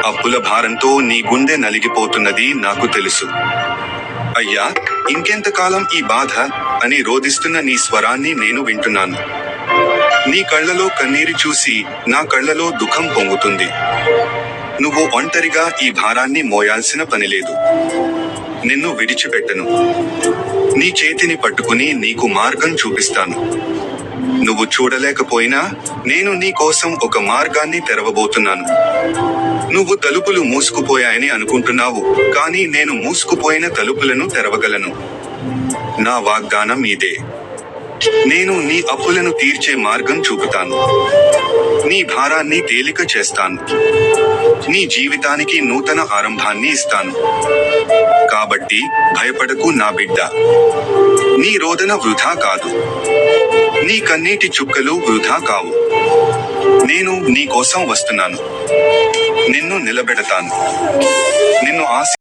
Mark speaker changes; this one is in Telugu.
Speaker 1: అప్పుల భారంతో నీ గుండె నలిగిపోతున్నది నాకు తెలుసు. అయ్యా, ఇంకెంతకాలం ఈ బాధ అని రోదిస్తున్న నీ స్వరాన్ని నేను వింటున్నాను. నీ కళ్ళలో కన్నీరు చూసి నా కళ్ళలో దుఃఖం పొంగుతుంది. నువ్వు ఒంటరిగా ఈ భారాన్ని మోయాల్సిన పనిలేదు. నిన్ను విడిచిపెట్టను. నీ చేతిని పట్టుకుని నీకు మార్గం చూపిస్తాను. నువ్వు చూడలేకపోయినా నేను నీ కోసం ఒక మార్గాన్ని తెరవబోతున్నాను. నువ్వు తలుపులు మూసుకుపోయాయని అనుకుంటున్నావు, కానీ నేను మూసుకుపోయిన తలుపులను తెరవగలను. నా వాగ్దానం ఇదే. నేను నీ అప్పులను తీర్చే మార్గం చూపుతాను. నీ భారాన్ని తేలిక చేస్తాను. నీ జీవితానికి నూతన ఆరంభాన్ని ఇస్తాను. కాబట్టి భయపడకు నా బిడ్డ. నీ రోదన వృధా కాదు. నీ కన్నీటి చుక్కలు వృధా కావు. నేను నీ కోసం వస్తున్నాను. నిన్ను నిలబెడతాను. నిన్ను